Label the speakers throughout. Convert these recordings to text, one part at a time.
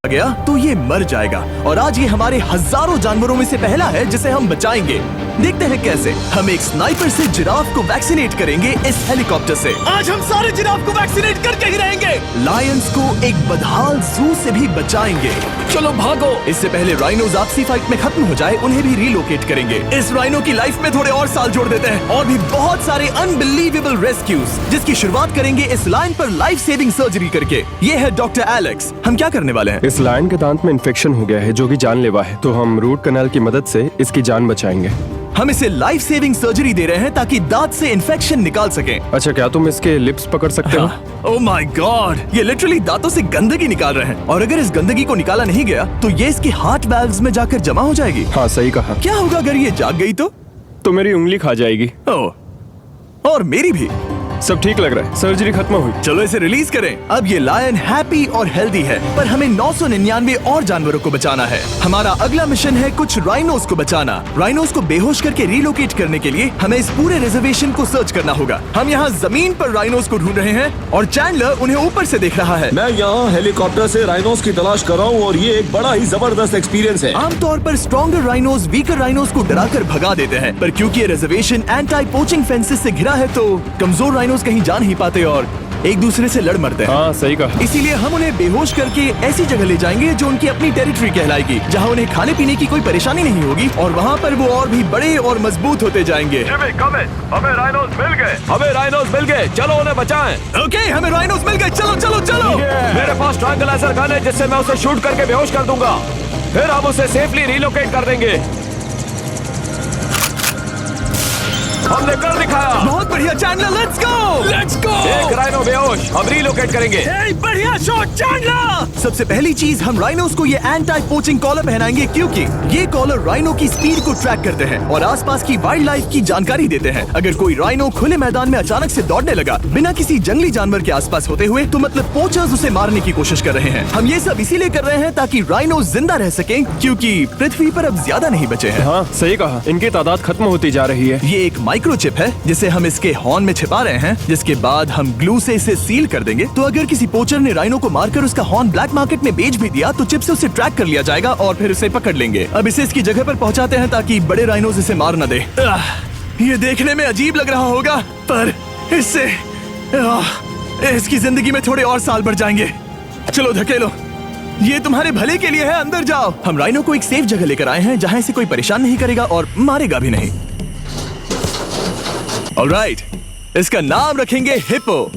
Speaker 1: गया तो ये मर जाएगा और आज ये हमारे हजारों जानवरों में से पहला है जिसे हम बचाएंगे। देखते हैं कैसे। हम एक स्नाइपर से जिराफ को वैक्सीनेट करेंगे इस हेलीकॉप्टर से। आज हम सारे जिराफ को वैक्सीनेट करके ही रहेंगे। लायंस को एक बदहाल जू से भी बचाएंगे। चलो भागो। इससे पहले राइनोज आपसी फाइट में खत्म हो जाए उन्हें भी रिलोकेट करेंगे। इस राइनो की लाइफ में थोड़े और साल जोड़ देते हैं और भी बहुत सारे अनबिलीवेबल रेस्क्यूज जिसकी शुरुआत करेंगे इस लायन पर लाइफ सेविंग सर्जरी करके। ये है डॉक्टर एलेक्स। हम क्या करने वाले हैं?
Speaker 2: इस लायन के दांत में इन्फेक्शन हो गया है जो कि जानलेवा है, तो हम रूट कैनाल की मदद से इसकी जान बचाएंगे।
Speaker 1: हम इसे लाइफ सेविंग सर्जरी दे रहे हैं ताकि दांत से इन्फेक्शन निकाल सकें।
Speaker 2: अच्छा, क्या तुम इसके लिप्स पकड़ सकते हो?
Speaker 1: ओह माय गॉड, ये लिटरली दांतों से गंदगी निकाल रहे हैं और अगर इस गंदगी को निकाला नहीं गया तो ये इसके हार्ट वाल्व्स में जाकर जमा हो जाएगी।
Speaker 2: हाँ, सही कहा।
Speaker 1: क्या होगा अगर ये जाग गई तो
Speaker 2: मेरी उंगली खा जाएगी।
Speaker 1: ओह, और मेरी भी।
Speaker 2: सब ठीक लग रहा है, सर्जरी खत्म हुई।
Speaker 1: चलो इसे रिलीज करें। अब ये लायन हैप्पी और हेल्दी है, पर हमें 999 और जानवरों को बचाना है। हमारा अगला मिशन है कुछ राइनोस को बचाना। राइनोस को बेहोश करके रिलोकेट करने के लिए हमें इस पूरे रिजर्वेशन को सर्च करना होगा। हम यहाँ जमीन पर राइनोस को ढूंढ रहे हैं और चैंडलर उन्हें ऊपर से देख रहा है।
Speaker 3: मैं यहाँ हेलीकॉप्टर से राइनोस की तलाश कर रहा हूँ और ये एक बड़ा ही जबरदस्त एक्सपीरियंस है।
Speaker 1: आमतौर पर स्ट्रॉन्गर राइनोस वीकर राइनोस को डराकर भगा देते हैं, पर क्योंकि ये रिजर्वेशन एंटी पोचिंग फेंसेस से घिरा है तो कमजोर राइनोस कहीं जा नहीं पाते और एक दूसरे से लड़ मरते हैं।
Speaker 2: हाँ, सही कहा।
Speaker 1: इसीलिए हम उन्हें बेहोश करके ऐसी जगह ले जाएंगे जो उनकी अपनी टेरिटरी कहलाएगी, जहाँ उन्हें खाने पीने की कोई परेशानी नहीं होगी और वहाँ पर वो और भी बड़े और मजबूत होते जाएंगे।
Speaker 3: हमें राइनोस मिल गए। हमें राइनोस मिल गए, चलो उन्हें बचाएं।
Speaker 1: ओके, हमें राइनोस मिल गए। चलो चलो चलो।
Speaker 3: मेरे पास ट्रैंक्विलाइजर गन है जिससे मैं उसे शूट करके बेहोश कर दूंगा, फिर हम उसे सेफली रिलोकेट कर देंगे। हमने कर दिखाया।
Speaker 1: बहुत बढ़िया चैंडलर, लेट्स गो।
Speaker 3: एक राइनो बेहोश, हम रिलोकेट करेंगे।
Speaker 1: बढ़िया शॉट चैंडलर। सबसे पहली चीज, हम राइनोस को ये एंटी पोचिंग कॉलर पहनाएंगे क्योंकि ये कॉलर राइनो की स्पीड को ट्रैक करते हैं और आसपास की वाइल्ड लाइफ की जानकारी देते हैं। अगर कोई राइनो खुले मैदान में अचानक से दौड़ने लगा बिना किसी जंगली जानवर के आसपास होते हुए तो मतलब पोचर्स उसे मारने की कोशिश कर रहे हैं। हम ये सब इसीलिए कर रहे हैं ताकि राइनो जिंदा रह सकें क्योंकि पृथ्वी पर अब ज्यादा नहीं बचे हैं।
Speaker 2: हाँ, सही कहा। इनकी तादाद खत्म होती जा रही है।
Speaker 1: ये एक माइक्रोचिप है जिसे हम इसके हॉर्न में छिपा रहे हैं, जिसके बाद हम ग्लू से इसे सील कर देंगे। तो अगर किसी पोचर ने राइनो को मारकर उसका हॉर्न ब्लैक मार्केट में बेच भी दिया तो चिप से उसे ट्रैक कर लिया जाएगा और फिर उसे पकड़ लेंगे। अब इसे इसकी जगह पर पहुंचाते हैं ताकि बड़े राइनोस इसे मार न दे। ये देखने में अजीब लग रहा होगा पर इससे इसकी जिंदगी में थोड़े और साल बढ़ जाएंगे। चलो धकेलो, ये तुम्हारे भले के लिए है, अंदर जाओ। हम राइनो को एक सेफ जगह लेकर आए हैं जहाँ इसे कोई परेशान नहीं करेगा और मारेगा भी नहीं। ऑलराइट, इसका नाम रखेंगे हिप्पो।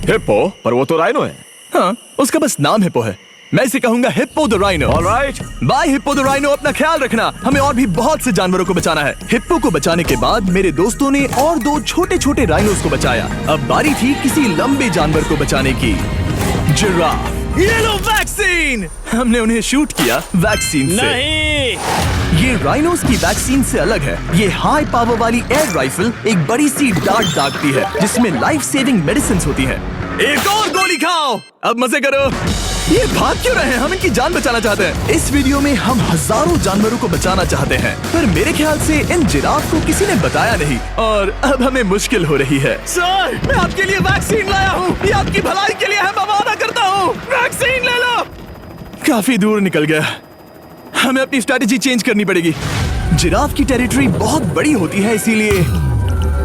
Speaker 3: हिप्पो? पर वो तो राइनो है।
Speaker 1: हाँ, उसका बस नाम हिप्पो है। मैं इसे कहूंगा hippo the rhino.
Speaker 3: Alright,
Speaker 1: bye hippo the rhino. अपना ख्याल रखना, हमें और भी बहुत से जानवरों को बचाना है। हिप्पो को बचाने के बाद मेरे दोस्तों ने और 2 छोटे छोटे राइनोस को बचाया। अब बारी थी किसी लंबे जानवर को बचाने की। जिराफ। ये लो वैक्सीन। हमने उन्हें शूट किया वैक्सीन से।
Speaker 4: नहीं,
Speaker 1: ये राइनोस की वैक्सीन से अलग है। ये हाई पावर वाली एयर राइफल एक बड़ी सी डार्ट दागती है जिसमें लाइफ सेविंग मेडिसिन होती है। एक और गोली खाओ, अब मजे करो। ये भाग क्यों रहे हैं? हम इनकी जान बचाना चाहते हैं। इस वीडियो में हम हजारों जानवरों को बचाना चाहते हैं, पर मेरे ख्याल से इन जिराफ को किसी ने बताया नहीं और अब हमें मुश्किल हो रही है। सर, मैं आपके लिए वैक्सीन लाया हूँ। ये आपकी भलाई के लिए है, मैं वादा करता हूँ। वैक्सीन ले लो। काफी दूर निकल गया, हमें अपनी स्ट्रेटेजी चेंज करनी पड़ेगी। जिराफ की टेरिटरी बहुत बड़ी होती है, इसीलिए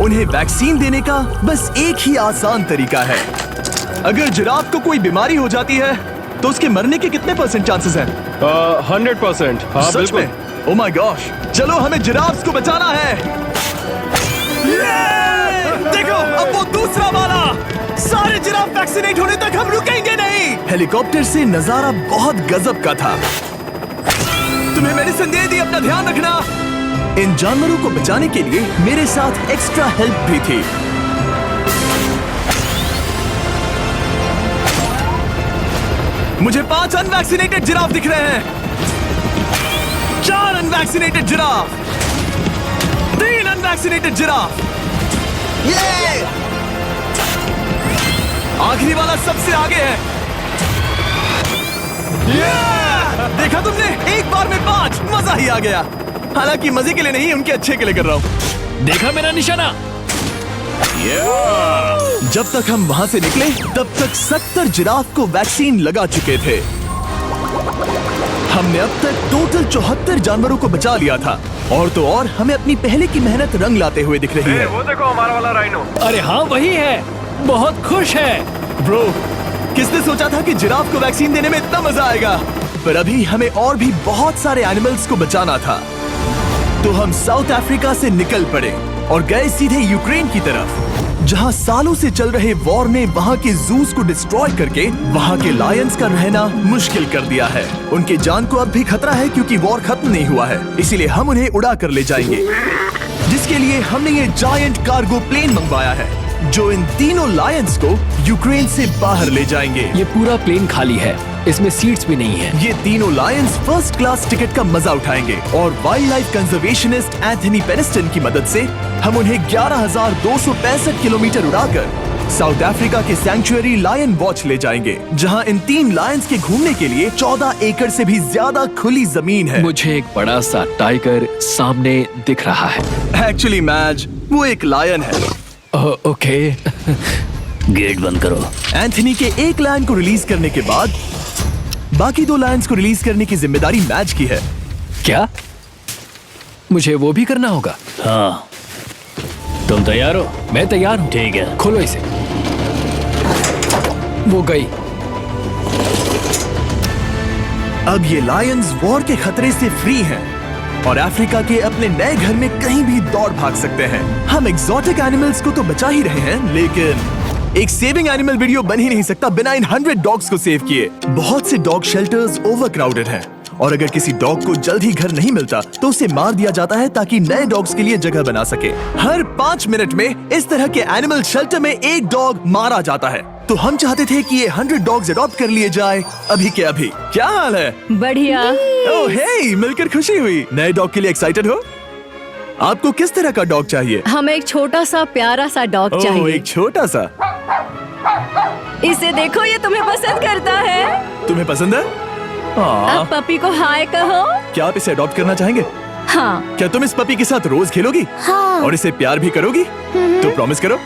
Speaker 1: उन्हें वैक्सीन देने का बस एक ही आसान तरीका है। अगर जिराफ को कोई बीमारी हो जाती है तो उसके मरने के कितने % चांसेस हैं?
Speaker 2: 100%। हाँ,
Speaker 1: सच
Speaker 2: बिल्कुल।
Speaker 1: में? ओह माय गॉश, चलो हमें जिराफ्स को बचाना है। देखो, अब वो दूसरा वाला। सारे जिराफ वैक्सीनेट होने तक हम रुकेंगे नहीं। हेलीकॉप्टर से नजारा बहुत गजब का था। तुम्हें मेडिसिन दे दी, अपना ध्यान रखना। इन जानवरों को बचाने के लिए मेरे साथ एक्स्ट्रा हेल्प भी थी। मुझे 5 अनवैक्सीनेटेड जिराफ दिख रहे हैं। 4 अनवैक्सीनेटेड जिराफ, 3 अनवैक्सीनेटेड जिराफ। आखिरी वाला सबसे आगे है। देखा तुमने, एक बार में 5। मजा ही आ गया। हालांकि मजे के लिए नहीं, उनके अच्छे के लिए कर रहा हूँ।
Speaker 4: देखा मेरा निशाना?
Speaker 1: जब तक हम वहां से निकले तब तक 70 जिराफ को वैक्सीन लगा चुके थे। हमने अब तक टोटल 74 जानवरों को बचा लिया था, और तो और हमें अपनी पहले की मेहनत रंग लाते हुए दिख रही है।
Speaker 3: वो देखो हमारा वाला राइनो।
Speaker 4: अरे हाँ वही है, बहुत खुश है।
Speaker 1: ब्रो, किसने सोचा था कि जिराफ को वैक्सीन देने में इतना मजा आएगा? पर अभी हमें और भी बहुत सारे एनिमल्स को बचाना था, तो हम साउथ अफ्रीका से निकल पड़े और गए सीधे यूक्रेन की तरफ, जहां सालों से चल रहे वॉर ने वहां के जूस को डिस्ट्रॉय करके वहां के लायंस का रहना मुश्किल कर दिया है। उनके जान को अब भी खतरा है क्योंकि वॉर खत्म नहीं हुआ है, इसीलिए हम उन्हें उड़ा कर ले जाएंगे, जिसके लिए हमने ये जायंट कार्गो प्लेन मंगवाया है जो इन तीनों लायंस को यूक्रेन से बाहर ले जाएंगे।
Speaker 4: ये पूरा प्लेन खाली है, इसमेमें सीट्स भी नहीं है।
Speaker 1: ये तीनों लायंस फर्स्ट क्लास टिकट का मजा उठाएंगे और वाइल्ड लाइफ कंजर्वेशनिस्ट एंथनी पेनिस्टन की मदद से हम उन्हें 11,265 किलोमीटर उड़ाकर साउथ अफ्रीका के सैंक्चुअरी लायन वॉच ले जाएंगे, जहां इन 3 लायंस के घूमने के लिए 14 एकड़ से भी ज्यादा खुली जमीन है।
Speaker 4: मुझे एक बड़ा सा टाइगर सामने दिख रहा है।
Speaker 1: एक्चुअली मैच, वो एक लायन है।
Speaker 4: ओके।
Speaker 5: गेट बंद करो।
Speaker 1: एंथनी के एक लायन को रिलीज करने के बाद बाकी 2 लायंस को रिलीज करने की जिम्मेदारी मैच की है।
Speaker 4: क्या मुझे वो भी करना होगा?
Speaker 5: हाँ, तुम तैयार हो?
Speaker 4: मैं तैयार हूँ।
Speaker 5: ठीक है।
Speaker 4: खोलो इसे। वो गई।
Speaker 1: अब ये लायंस वॉर के खतरे से फ्री हैं और अफ्रीका के अपने नए घर में कहीं भी दौड़ भाग सकते हैं। हम एक्सोटिक एनिमल्स को तो बचा ही रहे हैं, लेकिन एक सेविंग एनिमल वीडियो बन ही नहीं सकता बिना इन 100 डॉग्स को सेव किए। बहुत से डॉग शेल्टर्स ओवरक्राउडेड हैं और अगर किसी डॉग को जल्द ही घर नहीं मिलता तो उसे मार दिया जाता है ताकि नए डॉग्स के लिए जगह बना सके। हर 5 मिनट में इस तरह के एनिमल शेल्टर में एक डॉग मारा जाता है, तो हम चाहते थे कि ये 100 डॉग्स अडॉप्ट कर लिए जाए अभी के अभी। क्या हाल है?
Speaker 6: बढ़िया।
Speaker 1: ओह हे, मिलकर खुशी हुई। नए डॉग के लिए एक्साइटेड हो? आपको किस तरह का डॉग चाहिए?
Speaker 6: हमें एक छोटा सा प्यारा सा डॉग
Speaker 1: ओह,
Speaker 6: चाहिए।
Speaker 1: एक छोटा सा।
Speaker 6: इसे देखो, ये तुम्हें पसंद करता है।
Speaker 1: तुम्हें पसंद है?
Speaker 6: अब पपी को हाय कहो।
Speaker 1: क्या आप इसे अडॉप्ट करना चाहेंगे?
Speaker 6: हाँ।
Speaker 1: क्या तुम इस पपी के साथ रोज खेलोगी?
Speaker 6: हाँ।
Speaker 1: और इसे प्यार भी करोगी? तो प्रॉमिस करो।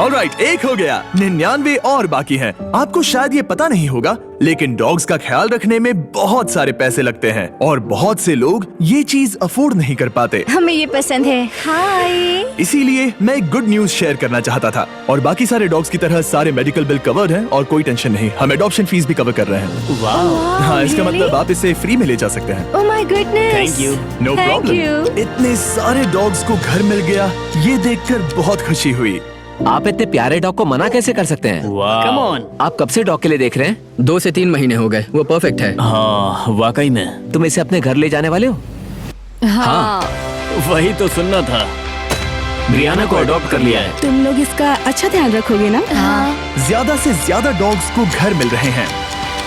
Speaker 1: ऑलराइट, एक हो गया, 99 और बाकी हैं। आपको शायद ये पता नहीं होगा, लेकिन डॉग्स का ख्याल रखने में बहुत सारे पैसे लगते हैं और बहुत से लोग ये चीज अफोर्ड नहीं कर पाते।
Speaker 6: हमें ये पसंद है। हाय।
Speaker 1: इसीलिए मैं एक गुड न्यूज शेयर करना चाहता था। और बाकी सारे डॉग्स की तरह सारे मेडिकल बिल कवर्ड हैं और कोई टेंशन नहीं। हम एडॉप्शन फीस भी कवर कर रहे हैं। हाँ, इसका मतलब आप इसे फ्री में ले जा सकते हैं।
Speaker 6: Oh my goodness.
Speaker 5: Thank you.
Speaker 1: No
Speaker 6: Thank
Speaker 1: problem.
Speaker 6: you.
Speaker 1: इतने सारे डॉग्स को घर मिल गया, ये देखकर बहुत खुशी हुई।
Speaker 7: आप इतने प्यारे डॉग को मना कैसे कर सकते हैं?
Speaker 5: Come on.
Speaker 7: आप कब से डॉग के लिए देख रहे हैं?
Speaker 8: 2 से 3 महीने हो गए, वो परफेक्ट है।
Speaker 5: हाँ, वाकई में।
Speaker 7: तुम इसे अपने घर ले जाने वाले हो?
Speaker 6: हाँ।
Speaker 5: वही तो सुनना था। ब्रियाना को अडॉप्ट कर लिया है।
Speaker 9: तुम लोग इसका अच्छा ध्यान रखोगे ना?
Speaker 6: हाँ।
Speaker 1: ज्यादा से ज्यादा डॉग्स को घर मिल रहे हैं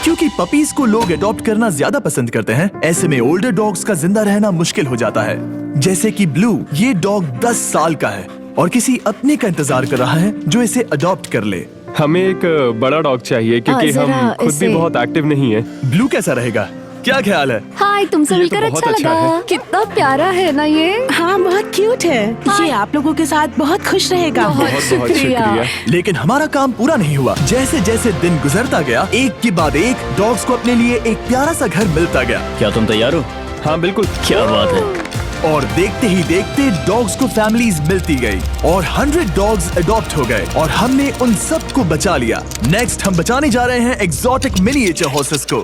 Speaker 1: क्योंकि पपीज को लोग अडॉप्ट करना ज्यादा पसंद करते हैं। ऐसे में ओल्डर डॉग्स का जिंदा रहना मुश्किल हो जाता है। जैसे कि ब्लू, ये डॉग 10 साल का है और किसी अपने का इंतजार कर रहा है जो इसे अडॉप्ट कर ले।
Speaker 2: हमें एक बड़ा डॉग चाहिए क्योंकि
Speaker 6: जरा
Speaker 2: हम खुद भी
Speaker 6: इसे-
Speaker 2: बहुत एक्टिव नहीं है।
Speaker 1: ब्लू कैसा रहेगा? क्या ख्याल है?
Speaker 6: हाय, तुमसे
Speaker 2: ये तो
Speaker 6: मिलकर
Speaker 2: बहुत
Speaker 6: अच्छा
Speaker 2: अच्छा
Speaker 6: लगा।
Speaker 2: है।
Speaker 6: कितना प्यारा है ना ये।
Speaker 9: हाँ, बहुत क्यूट है। ये आप लोगों के साथ बहुत खुश रहेगा।
Speaker 2: बहुत बहुत शुक्रिया।
Speaker 1: लेकिन हमारा काम पूरा नहीं हुआ। जैसे जैसे दिन गुजरता गया, एक के बाद एक डॉग्स को अपने लिए एक प्यारा सा घर मिलता गया।
Speaker 5: क्या तुम तैयार हो?
Speaker 2: हाँ बिल्कुल।
Speaker 5: क्या बात है।
Speaker 1: और देखते ही देखते डॉग्स को फैमिलीज मिलती गई और 100 डॉग्स अडॉप्ट हो गए और हमने उन सब को बचा लिया। नेक्स्ट हम बचाने जा रहे हैं एक्सोटिक मिनिएचर हॉर्सेस को,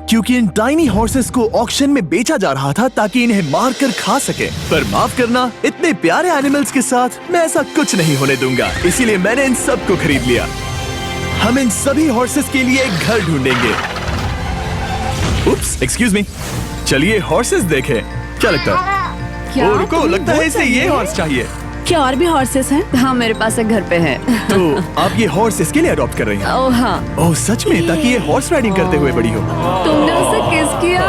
Speaker 1: क्योंकि इन टाइनी हॉर्सेस को ऑक्शन में बेचा जा रहा था ताकि इन्हें मार कर खा सके। पर माफ करना, इतने प्यारे एनिमल्स के साथ मैं ऐसा कुछ नहीं होने दूंगा, इसीलिए मैंने इन सब को खरीद लिया। हम इन सभी हॉर्सेस के लिए एक घर ढूंढेंगे। उप्स, एक्सक्यूज मी। चलिए हॉर्सेस देखें। क्या लगता है?
Speaker 6: क्या?
Speaker 1: ओ, रुको, लगता है इसे ये हॉर्स चाहिए।
Speaker 9: क्या और भी हॉर्सेस हैं?
Speaker 6: हाँ, मेरे पास एक घर पे है।
Speaker 1: तो आप ये हॉर्स इसके लिए अडॉप्ट कर रही हैं?
Speaker 6: ओह हाँ।
Speaker 1: ओह सच में? ताकि ये हॉर्स राइडिंग करते हुए बड़ी हो।
Speaker 6: तुमने उसे किस किया?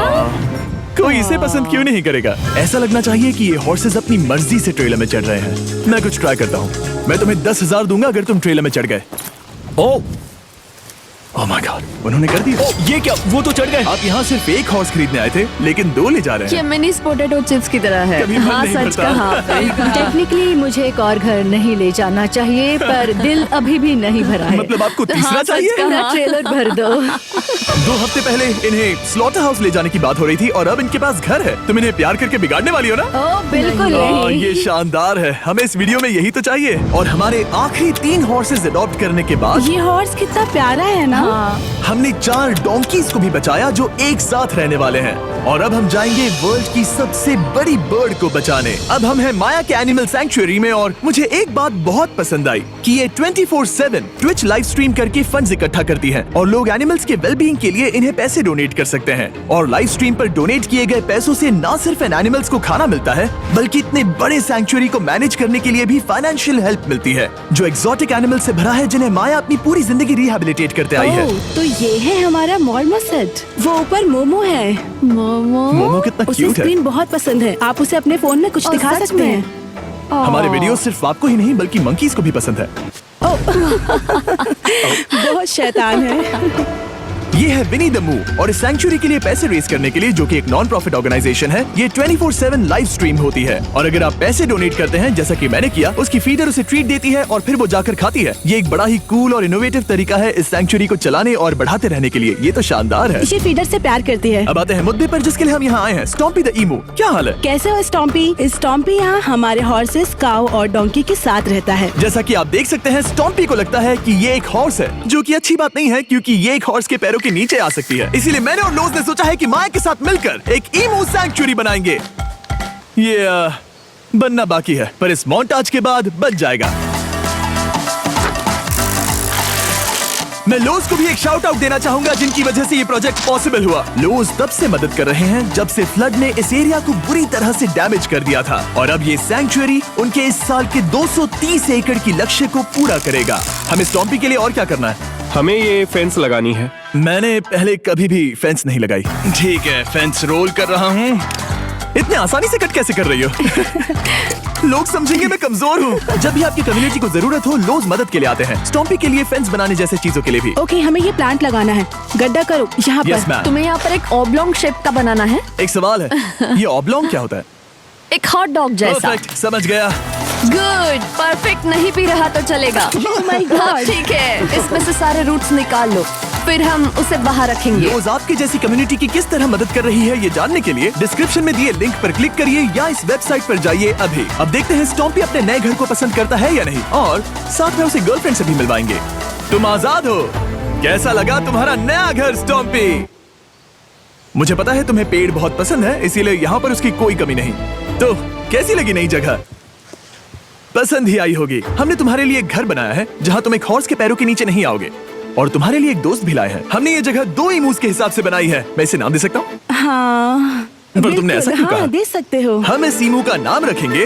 Speaker 1: कोई इसे पसंद क्यों नहीं करेगा? ऐसा लगना चाहिए कि ये हॉर्सेस अपनी मर्जी से ट्रेलर में चढ़ रहे हैं। मैं कुछ ट्राई करता हूँ। मैं तुम्हें 10,000 दूंगा अगर तुम ट्रेलर में चढ़ गए।
Speaker 5: ओ,
Speaker 1: ओह माय गॉड, उन्होंने कर दिया।
Speaker 3: ये क्या, वो तो चढ़ गए।
Speaker 1: आप यहाँ सिर्फ एक हॉर्स खरीदने आए थे, लेकिन 2 ले जा रहे
Speaker 6: ये
Speaker 1: हैं।
Speaker 6: मिनी पोटैटो चिप्स की तरह है।
Speaker 1: कभी मन
Speaker 6: हाँ,
Speaker 1: नहीं
Speaker 6: सच
Speaker 1: भरता।
Speaker 6: कहा। टेक्निकली मुझे एक और घर नहीं ले जाना चाहिए, पर दिल अभी भी नहीं भरा है।
Speaker 1: मतलब आपको तीसरा
Speaker 6: हाँ, सच
Speaker 1: चाहिए?
Speaker 6: कहा। ट्रेलर भर दो।
Speaker 1: 2 हफ्ते पहले इन्हें स्लॉटर हाउस ले जाने की बात हो रही थी और अब इनके पास घर है। तुम इन्हें प्यार करके बिगाड़ने वाली हो ना?
Speaker 6: ओह बिल्कुल नहीं।
Speaker 1: ये शानदार है, हमें इस वीडियो में यही तो चाहिए। और हमारे आखिरी 3 हॉर्सेस अडॉप्ट करने के बाद
Speaker 9: ये हॉर्स कितना प्यारा है ना।
Speaker 1: हमने 4 डोंकीज को भी बचाया जो एक साथ रहने वाले हैं। और अब हम जाएंगे वर्ल्ड की सबसे बड़ी बर्ड को बचाने। अब हम हैं माया के एनिमल सैंक्चुअरी में और मुझे एक बात बहुत पसंद आई कि ये 24/7 ट्विच लाइव स्ट्रीम करके फंड्स इकट्ठा करती है और लोग एनिमल्स के वेलबींग के लिए इन्हें पैसे डोनेट कर सकते हैं। और लाइव स्ट्रीम पर डोनेट किए गए पैसों से न सिर्फ इन एनिमल्स को खाना मिलता है, बल्कि इतने बड़े सैंक्चुअरी को मैनेज करने के लिए भी फाइनेंशियल हेल्प मिलती है, जो एक्सोटिक एनिमल से भरा है जिन्हें माया अपनी पूरी जिंदगी रिहैबिलिटेट करते आई है।
Speaker 9: ओह, तो ये है हमारा मॉर्मोसेट। वो ऊपर मोमो है।
Speaker 1: मोमो कितना
Speaker 9: उसे
Speaker 1: क्यूट है।
Speaker 9: स्क्रीन बहुत पसंद है। आप उसे अपने फोन में कुछ
Speaker 6: और
Speaker 9: दिखा
Speaker 6: सच
Speaker 9: सकते
Speaker 6: में?
Speaker 9: हैं।
Speaker 1: हमारे वीडियो सिर्फ आपको ही नहीं बल्कि मंकीज को भी पसंद है।
Speaker 9: बहुत शैतान है।
Speaker 1: ये है विनी द मूव और इस सैंक्चुअरी के लिए पैसे रेज करने के लिए, जो कि एक नॉन प्रॉफिट ऑर्गेनाइजेशन है, ये 24/7 लाइव स्ट्रीम होती है। और अगर आप पैसे डोनेट करते हैं, जैसा कि मैंने किया, उसकी फीडर उसे ट्रीट देती है और फिर वो जाकर खाती है। ये एक बड़ा ही कूल और इनोवेटिव तरीका है इस सैंक्चुअरी को चलाने और बढ़ाते रहने के लिए। ये तो शानदार है।
Speaker 9: इसे फीडर से प्यार करती है।
Speaker 1: अब आते हैं मुद्दे पर जिसके लिए हम यहाँ आए हैं, स्टॉम्पी द ईमू। क्या हाल है?
Speaker 9: कैसे हो स्टॉम्पी? स्टॉम्पी यहाँ हमारे हॉर्सेस, काऊ और डोंकी के साथ रहता है।
Speaker 1: जैसा कि आप देख सकते हैं, स्टॉम्पी को लगता है कि ये एक हॉर्स है, जो कि अच्छी बात नहीं है क्योंकि ये एक हॉर्स के पैरों के नीचे आ सकती है। इसीलिए मैंने और लोज ने सोचा है कि माया के साथ मिलकर एक ईमू सैंक्चुअरी बनाएंगे। ये बनना बाकी है, पर इस मोंटाज के बाद बन जाएगा। मैं लोज को भी एक शाउट आउट देना चाहूंगा, जिनकी वजह से ये प्रोजेक्ट पॉसिबल हुआ। लोज तब से मदद कर रहे हैं जब से फ्लड ने इस एरिया को बुरी तरह से डैमेज कर दिया था, और अब ये सैंक्चुअरी उनके इस साल के 230 एकड़ की लक्ष्य को पूरा करेगा। हमें स्टॉम्पी के लिए और क्या करना है?
Speaker 2: हमें ये फेंस लगानी है।
Speaker 1: मैंने पहले कभी भी फेंस नहीं लगाई। ठीक है, फेंस रोल कर रहा हूँ। इतने आसानी से कट कैसे कर रही हो? लोग समझेंगे मैं कमजोर हूँ। जब भी आपकी कम्युनिटी को जरूरत हो, लोग मदद के लिए आते हैं। स्टॉम्पी के लिए फेंस बनाने जैसे चीजों के लिए भी।
Speaker 9: ओके, हमें ये प्लांट लगाना है। गड्ढा करो यहाँ
Speaker 1: यस
Speaker 9: पर।
Speaker 1: मैम।
Speaker 6: तुम्हें यहाँ पर एक ऑब्लोंग शेप का बनाना है,
Speaker 1: एक सवाल है, ये ऑब्लोंग क्या होता है?
Speaker 6: एक हॉट डॉग जैसा।
Speaker 1: परफेक्ट, समझ गया।
Speaker 6: गुड, परफेक्ट नहीं पी रहा तो चलेगा।
Speaker 9: Oh my God.
Speaker 6: ठीक है, इसमें से सारे रूट्स निकाल लो, फिर हम उसे बाहर रखेंगे।
Speaker 1: रोज आपकी जैसी कम्युनिटी की किस तरह मदद कर रही है, ये जानने के लिए डिस्क्रिप्शन में दिए लिंक पर क्लिक करिए या इस वेबसाइट पर जाइए अभी। अब देखते हैं स्टॉम्पी अपने नए घर को पसंद करता है या नहीं, और साथ में उसे गर्लफ्रेंड से भी मिलवाएंगे। तुम आजाद हो। कैसा लगा तुम्हारा नया घर स्टॉम्पी? मुझे पता है तुम्हें पेड़ बहुत पसंद है, इसीलिए यहाँ पर उसकी कोई कमी नहीं। तो कैसी लगी नई जगह? पसंद ही आई होगी। हमने तुम्हारे लिए एक घर बनाया है जहाँ तुम एक हॉर्स के पैरों के नीचे नहीं आओगे, और तुम्हारे लिए एक दोस्त भी लाए हैं। हमने ये जगह 2 इमूस के हिसाब से बनाई है। मैं इसे नाम दे सकता हूँ?
Speaker 9: हाँ,
Speaker 1: पर तुमने ऐसा क्यों कहा?
Speaker 9: हाँ, दे सकते हो।
Speaker 1: हम इस इमू का नाम रखेंगे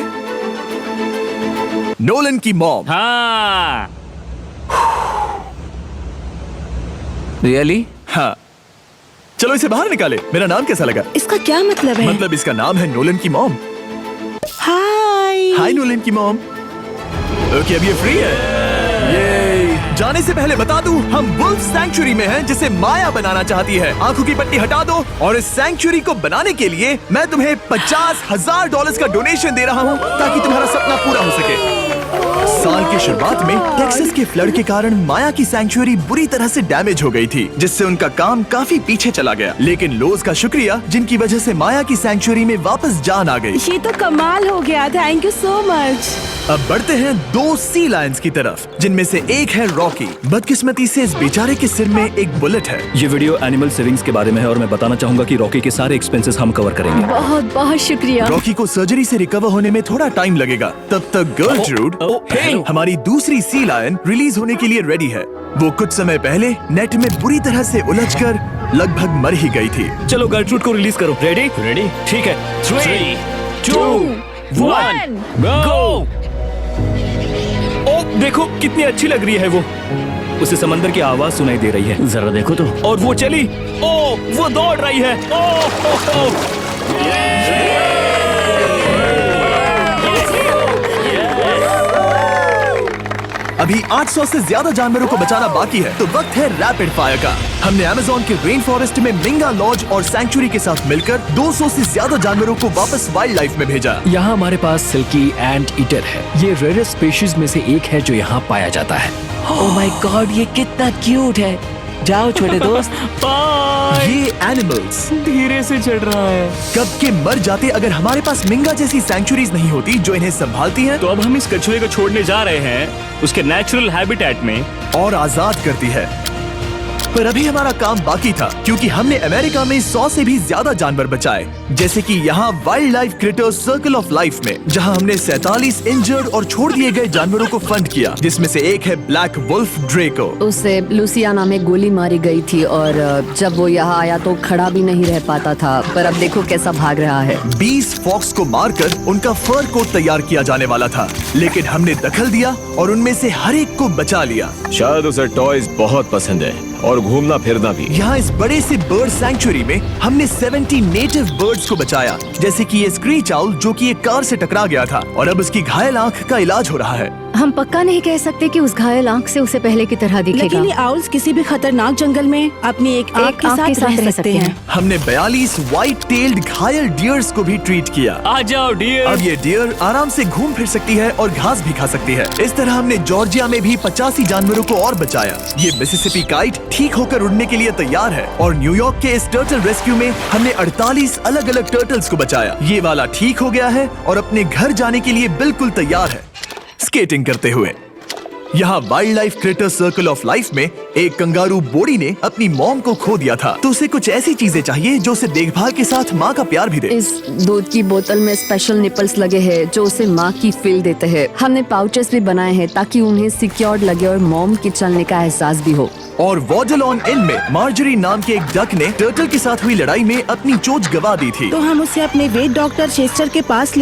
Speaker 1: नोलन की मॉम।
Speaker 5: हाँ।
Speaker 7: रियली?
Speaker 1: हाँ, चलो इसे बाहर निकाले। मेरा नाम कैसा लगा?
Speaker 9: इसका क्या मतलब है?
Speaker 1: मतलब इसका नाम है नोलन की मॉम।
Speaker 9: हाय।
Speaker 1: हाय नोलन की मॉम। ओके, अब ये फ्री है। ये जाने से पहले बता दूं, हम वुल्फ सैंक्चुअरी में हैं, जिसे माया बनाना चाहती है। आंखों की पट्टी हटा दो, और इस सैंक्चुअरी को बनाने के लिए मैं तुम्हें $50,000 का डोनेशन दे रहा हूं, ताकि तुम्हारा सपना पूरा हो सके। साल की शुरुआत में टेक्सास के फ्लड के कारण माया की सैंक्चुअरी बुरी तरह से डैमेज हो गई थी, जिससे उनका काम काफी पीछे चला गया। लेकिन लोज का शुक्रिया, जिनकी वजह से माया की सैंक्चुअरी में वापस जान आ गई।
Speaker 9: ये तो कमाल हो गया। Thank you so much.
Speaker 1: अब बढ़ते हैं 2 सी लायंस की तरफ, जिनमें से एक है रॉकी। बदकिस्मती से इस बेचारे के सिर में एक बुलेट है।
Speaker 4: ये वीडियो एनिमल सेविंग्स के बारे में है और मैं बताना चाहूंगा कि रॉकी के सारे एक्सपेंसेस हम कवर करेंगे।
Speaker 6: बहुत बहुत शुक्रिया।
Speaker 1: रॉकी को सर्जरी से रिकवर होने में थोड़ा टाइम लगेगा। तब तक गर्लट्रूड, हमारी दूसरी सी लायन, रिलीज होने के लिए रेडी है। वो कुछ समय पहले नेट में बुरी तरह से उलझकर लगभग मर ही गई थी।
Speaker 4: चलो गर्लट्रूड को रिलीज करो। रेडी?
Speaker 5: रेडी?
Speaker 4: ठीक है।
Speaker 5: 3, 2, 1, गो।
Speaker 4: ओ देखो कितनी अच्छी लग रही है वो। उसे समंदर की आवाज सुनाई दे रही है।
Speaker 5: जरा देखो तो।
Speaker 4: और वो चली। ओ वो दौड़ रही है। ओ।
Speaker 1: अभी 800 से ज्यादा जानवरों को बचाना बाकी है, तो वक्त है रैपिड फायर का। हमने अमेज़न के रेन फॉरेस्ट में मिंगा लॉज और सैंक्चुरी के साथ मिलकर 200 से ज्यादा जानवरों को वापस वाइल्ड लाइफ में भेजा।
Speaker 5: यहाँ हमारे पास सिल्की एंट ईटर है। ये रेयरेस्ट स्पीशीज में से एक है जो यहाँ पाया जाता है।
Speaker 7: ओह माय गॉड, ये कितना क्यूट है। जाओ छोटे दोस्त।
Speaker 1: ये एनिमल्स
Speaker 5: धीरे से चढ़ रहा है।
Speaker 1: कब के मर जाते अगर हमारे पास मिंगा जैसी सैंक्चुरीज नहीं होती जो इन्हें संभालती हैं
Speaker 4: तो अब हम इस कछुए को छोड़ने जा रहे हैं उसके नेचुरल हैबिटेट में
Speaker 1: और आजाद करती है। पर अभी हमारा काम बाकी था, क्योंकि हमने अमेरिका में 100 से भी ज्यादा जानवर बचाए, जैसे कि यहाँ wild life creators circle of life में, जहाँ हमने 47 इंजर्ड और छोड़ दिए गए जानवरों को फंड किया, जिसमें से एक है ब्लैक वुल्फ ड्रेको।
Speaker 6: उसे लुसियाना में गोली मारी गई थी और जब वो यहाँ आया तो खड़ा भी नहीं रह पाता था, पर अब देखो कैसा भाग रहा है।
Speaker 1: 20 फॉक्स को मारकर उनका फर कोट तैयार किया जाने वाला था, लेकिन हमने दखल दिया और उनमें से हर एक को बचा लिया।
Speaker 3: शायद उसे टॉयज बहुत पसंद है और घूमना फिरना भी।
Speaker 1: यहाँ इस बड़े से बर्ड सैंक्चुरी में हमने 70 नेटिव बर्ड्स को बचाया, जैसे कि ये स्क्रीच आउल जो कि एक कार से टकरा गया था और अब उसकी घायल आंख का इलाज हो रहा है।
Speaker 6: हम पक्का नहीं कह सकते कि उस घायल आंख से उसे पहले की तरह दिखेगा।
Speaker 9: लेकिन ये आउल्स किसी भी खतरनाक जंगल में अपनी एक आंख के साथ रह सकते हैं।
Speaker 1: हमने 42 व्हाइट टेल्ड घायल डियर्स को भी ट्रीट किया।
Speaker 4: आ जाओ डियर।
Speaker 1: अब ये डियर आराम से घूम फिर सकती है और घास भी खा सकती है। इस तरह हमने जॉर्जिया में भी 85 जानवरों को और बचाया। ये मिसिसिपी काइट ठीक होकर उड़ने के लिए तैयार है और न्यूयॉर्क के इस टर्टल रेस्क्यू में हमने 48 अलग अलग टर्टल्स को बचाया। ये वाला ठीक हो गया है और अपने घर जाने के लिए बिल्कुल तैयार है स्केटिंग करते हुए। यहाँ wild life creator circle of life में एक कंगारू बोडी ने अपनी मॉम को खो दिया था, तो उसे कुछ ऐसी चीजें चाहिए जो उसे देखभाल के साथ माँ का प्यार भी दे।
Speaker 6: इस दूध की बोतल में स्पेशल निपल्स लगे हैं जो उसे माँ की फील देते हैं। हमने पाउचेस भी बनाए हैं ताकि उन्हें सिक्योर्ड लगे और मॉम के चलने का एहसास भी हो।
Speaker 1: और वॉडलॉन इन में मार्जरी नाम के एक डक ने टर्टल के साथ हुई लड़ाई में अपनी चोंच गवा दी थी।
Speaker 9: तो हम उसे अपने वेट डॉक्टर चेस्टर के पास